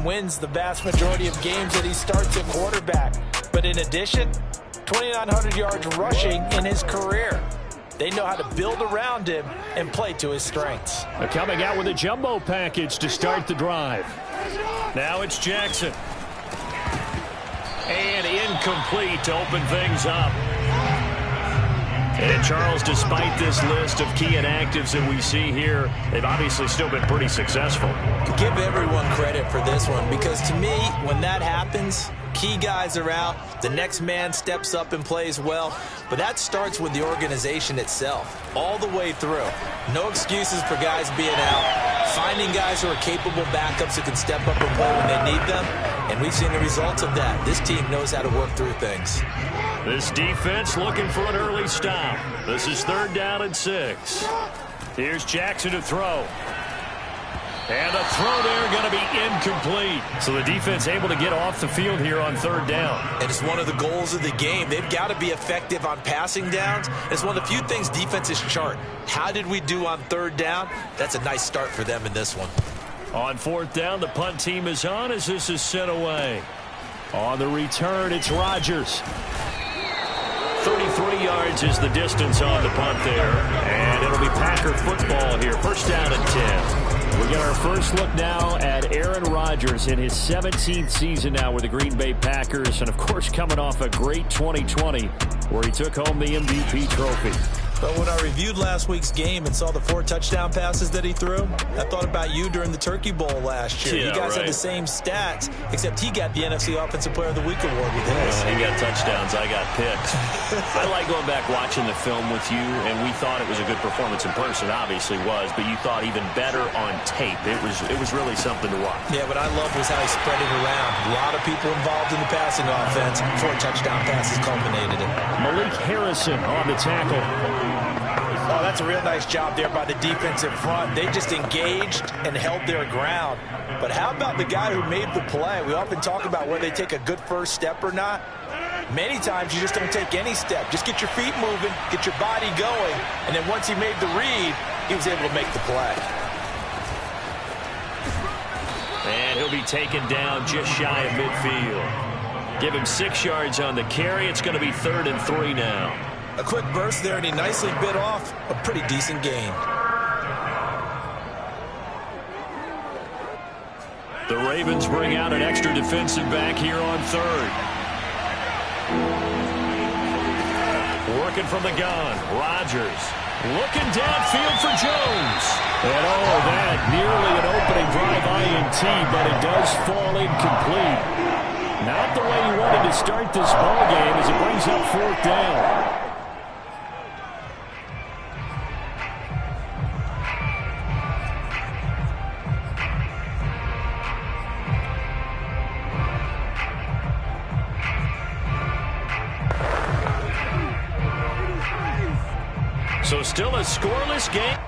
wins the vast majority of games that he starts at quarterback. But in addition, 2,900 yards rushing in his career. They know how to build around him and play to his strengths. They're coming out with a jumbo package to start the drive. Now it's Jackson. And incomplete to open things up. And Charles, despite this list of key inactives that we see here, they've obviously still been pretty successful. Give everyone credit for this one, because to me, when that happens, key guys are out, the next man steps up and plays well, but that starts with the organization itself, all the way through. No excuses for guys being out, finding guys who are capable backups who can step up and play when they need them, and we've seen the results of that. This team knows how to work through things. This defense looking for an early stop. This is 3rd down and 6. Here's Jackson to throw. And the throw there going to be incomplete. So the defense able to get off the field here on 3rd down. And it's one of the goals of the game. They've got to be effective on passing downs. It's one of the few things defenses chart. How did we do on 3rd down? That's a nice start for them in this one. On 4th down, the punt team is on as this is sent away. On the return, it's Rodgers. 33 yards is the distance on the punt there. And it'll be Packer football here. 1st down and 10. We get our first look now at Aaron Rodgers in his 17th season now with the Green Bay Packers. And, of course, coming off a great 2020 where he took home the MVP trophy. But when I reviewed last week's game and saw the 4 touchdown passes that he threw, I thought about you during the Turkey Bowl last year. Yeah, you guys had the same stats, except he got the NFC Offensive Player of the Week award with his. He got touchdowns. I got picks. I like going back watching the film with you, and we thought it was a good performance in person. Obviously was, but you thought even better on tape. It was really something to watch. Yeah, what I loved was how he spread it around. A lot of people involved in the passing offense. 4 touchdown passes culminated it. Malik Harrison on the tackle. Oh, that's a real nice job there by the defensive front. They just engaged and held their ground. But how about the guy who made the play? We often talk about whether they take a good first step or not. Many times you just don't take any step. Just get your feet moving, get your body going, and then once he made the read, he was able to make the play. And he'll be taken down just shy of midfield. Give him 6 yards on the carry. It's going to be 3rd and 3 now. A quick burst there, and he nicely bit off a pretty decent gain. The Ravens bring out an extra defensive back here on 3rd. Working from the gun, Rodgers. Looking downfield for Jones. And that nearly an opening drive INT, but it does fall incomplete. Not the way he wanted to start this ball game as it brings up 4th down. So still a scoreless game.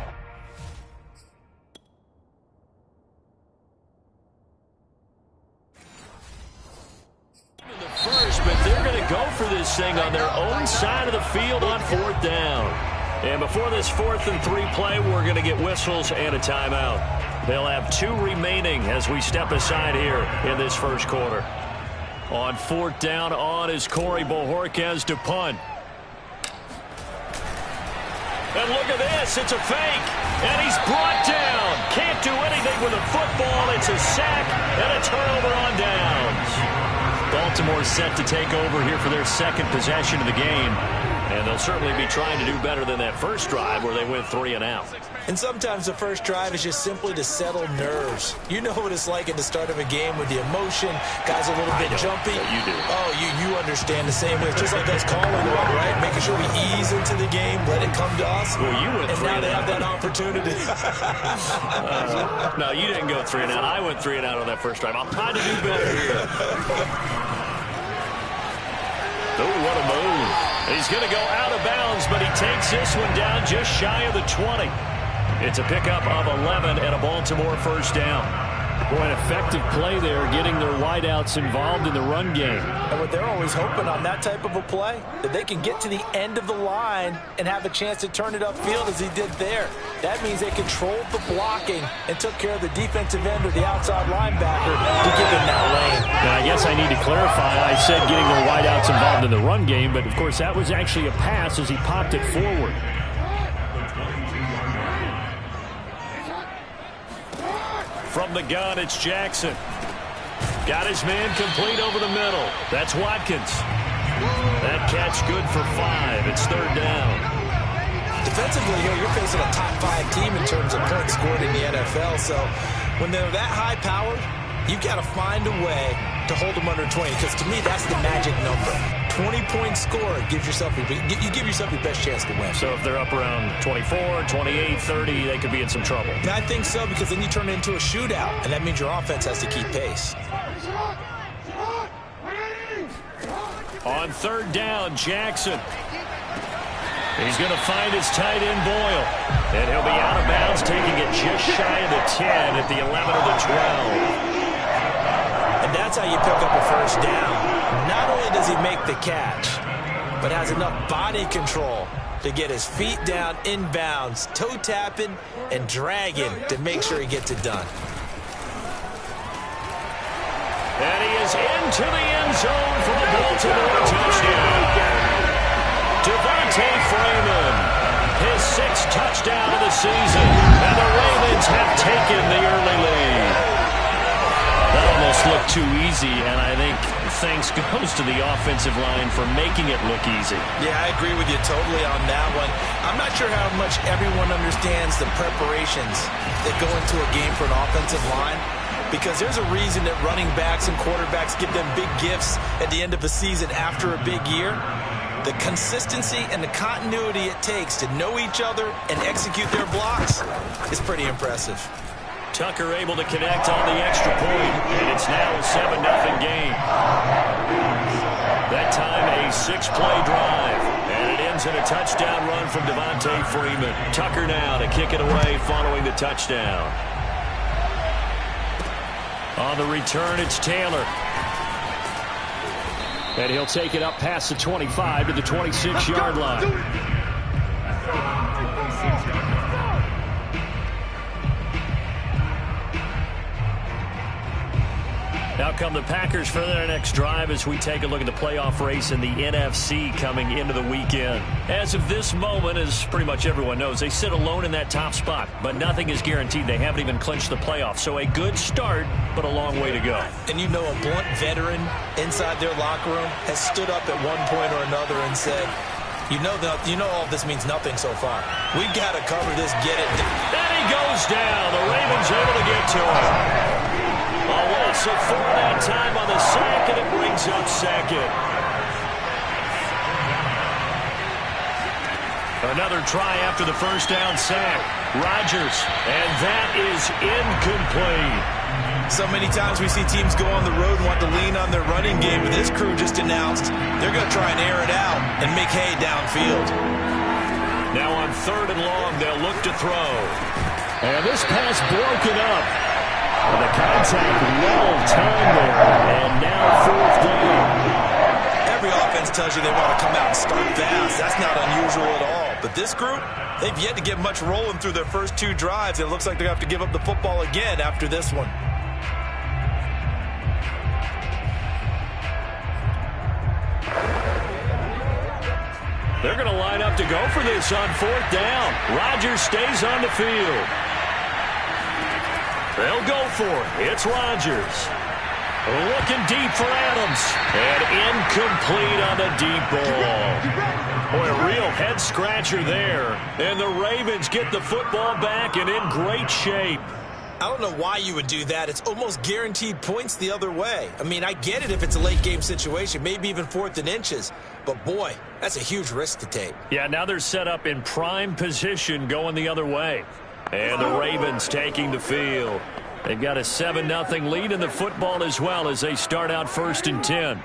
In the first, but they're going to go for this thing on their own side of the field on 4th down. And before this 4th and 3 play, we're going to get whistles and a timeout. They'll have 2 remaining as we step aside here in this first quarter. On 4th down, on is Corey Bojorquez to punt. And look at this, it's a fake, and he's brought down. Can't do anything with a football. It's a sack and a turnover on downs. Baltimore set to take over here for their 2nd possession of the game. And they'll certainly be trying to do better than that first drive where they went 3 and out. And sometimes the first drive is just simply to settle nerves. You know what it's like at the start of a game with the emotion. Guys a little bit jumpy. You do. Oh, you understand the same way. It's just like us calling one, right? Making sure we ease into the game, let it come to us. Well, you went and 3 now and they out. have that opportunity. No, you didn't go 3 and out. I went 3 and out on that first drive. I'm trying to do better here. Oh, what a move. He's going to go out of bounds, but he takes this one down just shy of the 20. It's a pickup of 11 and a Baltimore 1st down. Boy, an effective play there, getting their wideouts involved in the run game. And what they're always hoping on that type of a play, that they can get to the end of the line and have a chance to turn it upfield as he did there. That means they controlled the blocking and took care of the defensive end or the outside linebacker to give guess I need to clarify. I said getting their wideouts involved in the run game, but, of course, that was actually a pass as he popped it forward. From the gun, it's Jackson. Got his man complete over the middle. That's Watkins. That catch good for 5. It's 3rd down. Defensively here, you're facing a top 5 team in terms of points scored in the NFL. So when they're that high powered, you've got to find a way to hold them under 20. Because to me, that's the magic number. 20-point score gives yourself you give yourself your best chance to win. So if they're up around 24, 28, 30, they could be in some trouble. And I think so, because then you turn it into a shootout, and that means your offense has to keep pace. On 3rd down, Jackson. He's going to find his tight end, Boyle. And he'll be out of bounds, taking it just shy of the 10 at the 11 or the 12. And that's how you pick up a first down. Not only does he make the catch, but has enough body control to get his feet down inbounds, toe tapping and dragging to make sure he gets it done. And he is into the end zone for a Baltimore touchdown. Devontae Freeman, his 6th touchdown of the season, and the Ravens have taken the early lead. That almost looked too easy, and I think thanks goes to the offensive line for making it look easy. Yeah, I agree with you totally on that one. I'm not sure how much everyone understands the preparations that go into a game for an offensive line, because there's a reason that running backs and quarterbacks give them big gifts at the end of a season after a big year. The consistency and the continuity it takes to know each other and execute their blocks is pretty impressive. Tucker able to connect on the extra point, and it's now a 7-0 game. That time a 6-play drive, and it ends in a touchdown run from Devontae Freeman. Tucker now to kick it away following the touchdown. On the return, it's Taylor. And he'll take it up past the 25 to the 26-yard line. Now come the Packers for their next drive as we take a look at the playoff race in the NFC coming into the weekend. As of this moment, as pretty much everyone knows, they sit alone in that top spot, but nothing is guaranteed. They haven't even clinched the playoffs. So a good start, but a long way to go. And you know, a blunt veteran inside their locker room has stood up at one point or another and said, you know all this means nothing so far. We've got to cover this, get it. And he goes down. The Ravens able to get to him. A loss of 4 that time on the sack, and it brings up 2nd. Another try after the first down sack. Rodgers, and that is incomplete. So many times we see teams go on the road and want to lean on their running game, but this crew just announced they're going to try and air it out and make hay downfield. Now on 3rd and long, they'll look to throw. And this pass broken up. The contact well timed there, and now 4th down. Every offense tells you they want to come out and start fast. That's not unusual at all. But this group, they've yet to get much rolling through their first 2 drives. It looks like they're going to have to give up the football again after this one. They're going to line up to go for this on 4th down. Rodgers stays on the field. They'll go for it. It's Rodgers. Looking deep for Adams. And incomplete on the deep ball. Boy, a real head-scratcher there. And the Ravens get the football back and in great shape. I don't know why you would do that. It's almost guaranteed points the other way. I mean, I get it if it's a late-game situation, maybe even 4th and inches. But, boy, that's a huge risk to take. Yeah, now they're set up in prime position going the other way. And the Ravens taking the field. They've got a 7-0 lead in the football as well as they start out 1st and 10.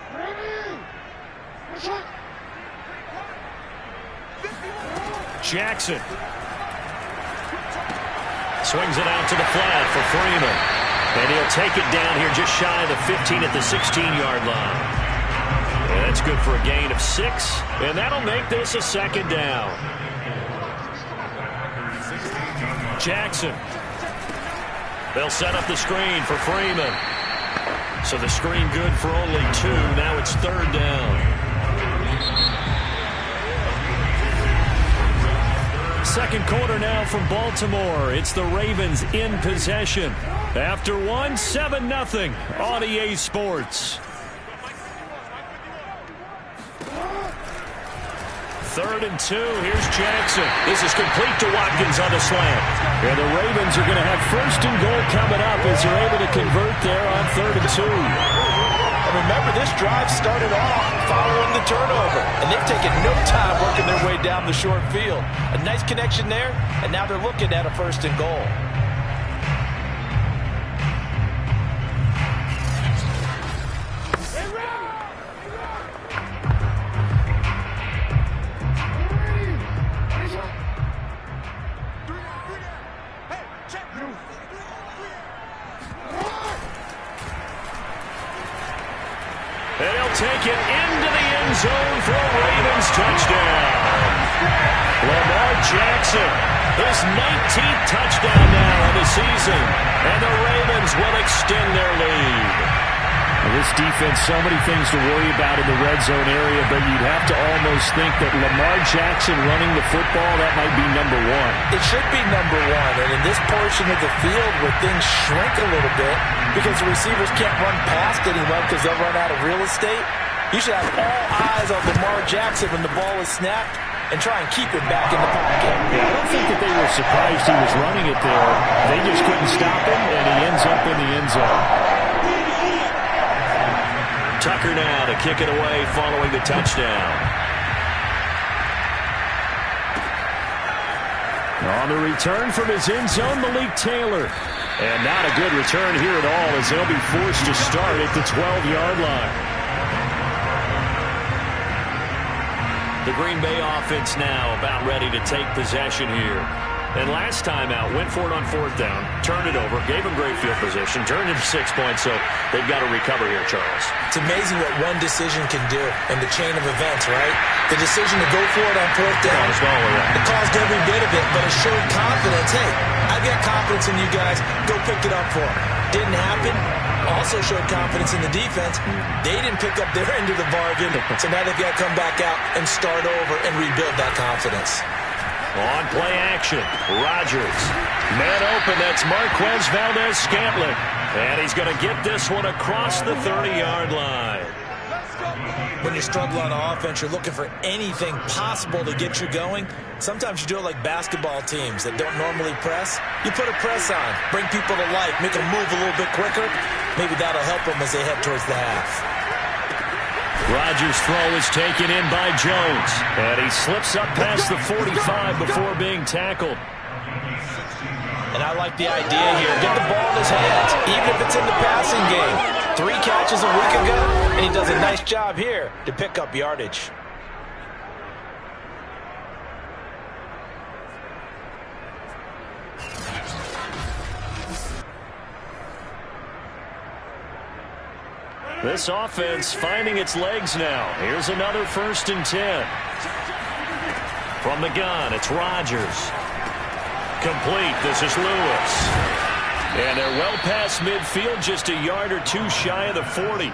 Jackson. Swings it out to the flat for Freeman. And he'll take it down here just shy of the 15 at the 16-yard line. And that's good for a gain of 6. And that'll make this a 2nd down. Jackson. They'll set up the screen for Freeman. So the screen good for only 2. Now it's 3rd down. Second quarter now from Baltimore. It's the Ravens in possession. After 1, 7-0 on EA Sports. 3rd and 2. Here's Jackson. This is complete to Watkins on the slant. And the Ravens are going to have 1st and goal coming up as they're able to convert there on 3rd and 2. And remember, this drive started off following the turnover. And they've taken no time working their way down the short field. A nice connection there, and now they're looking at a 1st and goal. And he'll take it into the end zone for a Ravens touchdown. Lamar Jackson, his 19th touchdown now of the season. And the Ravens will extend their lead. This defense, so many things to worry about in the red zone area, but you'd have to almost think that Lamar Jackson running the football, that might be number 1. It should be number 1, and in this portion of the field where things shrink a little bit because the receivers can't run past anyone because they'll run out of real estate, you should have all eyes on Lamar Jackson when the ball is snapped and try and keep it back in the pocket. Yeah, I don't think that they were surprised he was running it there. They just couldn't stop him, and he ends up in the end zone. Tucker now to kick it away following the touchdown. On the return from his end zone, Malik Taylor. And not a good return here at all as they'll be forced to start at the 12-yard line. The Green Bay offense now about ready to take possession here. And last time out, went for it on 4th down, turned it over, gave them great field position, turned it to 6 points, so they've got to recover here, Charles. It's amazing what one decision can do in the chain of events, right? The decision to go for it on 4th down, it caused every bit of it, but it showed confidence. Hey, I've got confidence in you guys. Go pick it up for them. Didn't happen. Also showed confidence in the defense. They didn't pick up their end of the bargain, so now they've got to come back out and start over and rebuild that confidence. On play action, Rodgers. Man open, that's Marquez Valdez-Scantling. And he's going to get this one across the 30-yard line. When you struggle on offense, you're looking for anything possible to get you going. Sometimes you do it like basketball teams that don't normally press. You put a press on, bring people to life, make them move a little bit quicker. Maybe that'll help them as they head towards the half. Rodgers' throw is taken in by Jones. And he slips up past the 45 before being tackled. And I like the idea here. Get the ball in his hands, even if it's in the passing game. 3 catches a week ago, and he does a nice job here to pick up yardage. This offense finding its legs now. Here's another 1st and 10. From the gun, it's Rodgers. Complete. This is Lewis. And they're well past midfield, just a yard or 2 shy of the 40.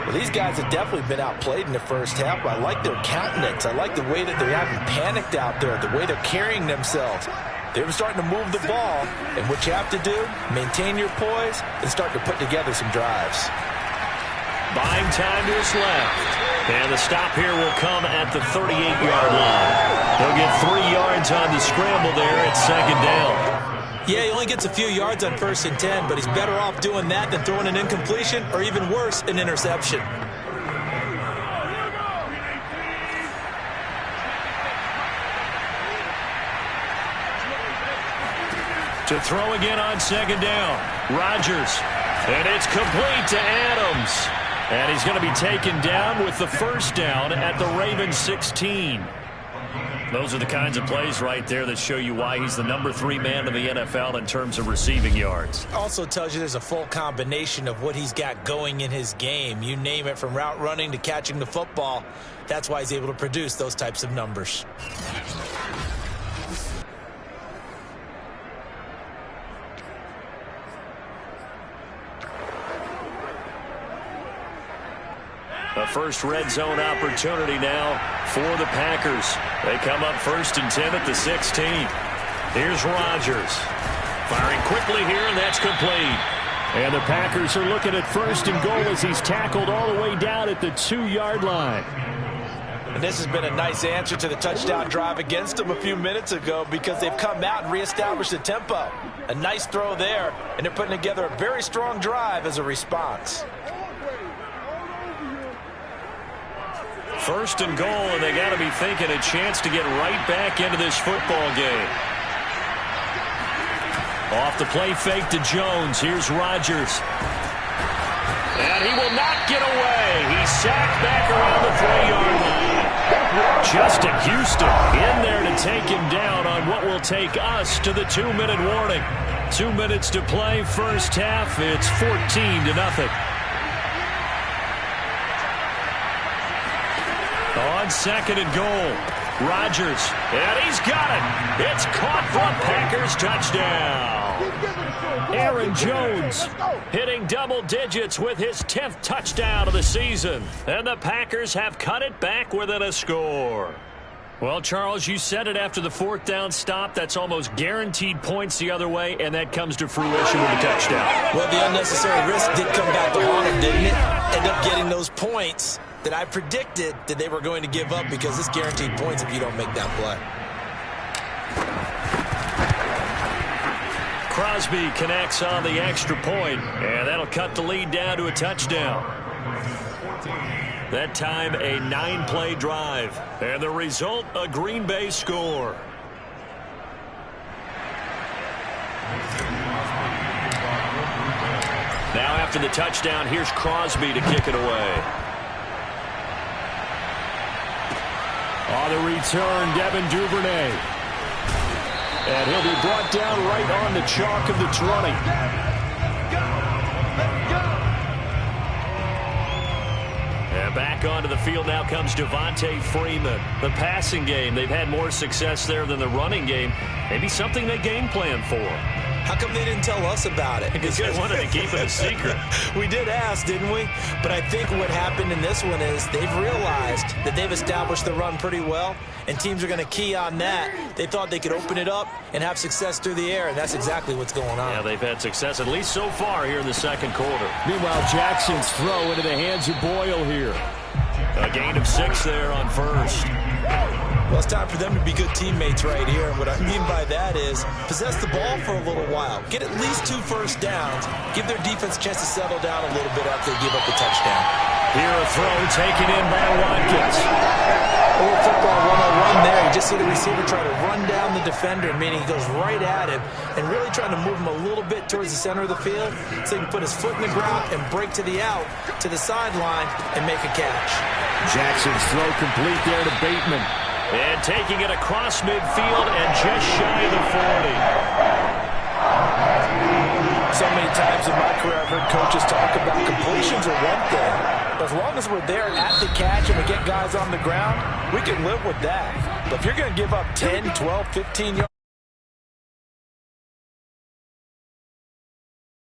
Well, these guys have definitely been outplayed in the first half, but I like their countenance. I like the way that they haven't panicked out there, the way they're carrying themselves. They're starting to move the ball, and what you have to do, maintain your poise and start to put together some drives. Buying time to his left. And the stop here will come at the 38-yard line. He'll get 3 yards on the scramble there at 2nd down. Yeah, he only gets a few yards on 1st and 10, but he's better off doing that than throwing an incompletion or even worse, an interception. To throw again on 2nd down. Rodgers. And it's complete to Adams. And he's going to be taken down with the 1st down at the Ravens 16. Those are the kinds of plays right there that show you why he's the number 3 man in the NFL in terms of receiving yards. Also tells you there's a full combination of what he's got going in his game. You name it, from route running to catching the football. That's why he's able to produce those types of numbers. A first red zone opportunity now for the Packers. They come up 1st and 10 at the 16. Here's Rodgers. Firing quickly here, and that's complete. And the Packers are looking at 1st and goal as he's tackled all the way down at the 2-yard line. And this has been a nice answer to the touchdown drive against them a few minutes ago because they've come out and reestablished the tempo. A nice throw there, and they're putting together a very strong drive as a response. 1st and goal, and they got to be thinking a chance to get right back into this football game. Off the play fake to Jones. Here's Rodgers. And he will not get away. He's sacked back around the 3-yard line. Justin Houston in there to take him down on what will take us to the 2-minute warning. 2 minutes to play, first half. It's 14-0. On 2nd and goal, Rodgers, and he's got it. It's caught for a Packers touchdown. Aaron Jones hitting double digits with his 10th touchdown of the season. And the Packers have cut it back within a score. Well, Charles, you said it after the 4th down stop. That's almost guaranteed points the other way, and that comes to fruition with a touchdown. Well, the unnecessary risk did come back to haunt him, didn't it? End up getting those points that I predicted that they were going to give up because it's guaranteed points if you don't make that play. Crosby connects on the extra point, and that'll cut the lead down to a touchdown. That time, a 9-play drive, and the result, a Green Bay score. Now after the touchdown, here's Crosby to kick it away. On the return, Devin Duvernay. And he'll be brought down right on the chalk of the 20. And back onto the field now comes Devontae Freeman. The passing game, they've had more success there than the running game. Maybe something they game plan for. How come they didn't tell us about it? Because they wanted to keep it a secret. We did ask, didn't we? But I think what happened in this one is they've realized that they've established the run pretty well, and teams are going to key on that. They thought they could open it up and have success through the air, and that's exactly what's going on. Yeah, they've had success, at least so far here in the second quarter. Meanwhile, Jackson's throw into the hands of Boyle here. A gain of 6 there on first. Well, it's time for them to be good teammates right here. And what I mean by that is possess the ball for a little while. Get at least 2 first downs. Give their defense a chance to settle down a little bit after they give up a touchdown. Here a throw taken in by Watkins. Old football 101 there. You just see the receiver try to run down the defender, meaning he goes right at him and really trying to move him a little bit towards the center of the field so he can put his foot in the ground and break to the out, to the sideline, and make a catch. Jackson's throw complete there to Bateman. And taking it across midfield and just shy of the 40. So many times in my career I've heard coaches talk about completions are one thing. But as long as we're there at the catch and we get guys on the ground, we can live with that. But if you're going to give up 10, 12, 15 yards,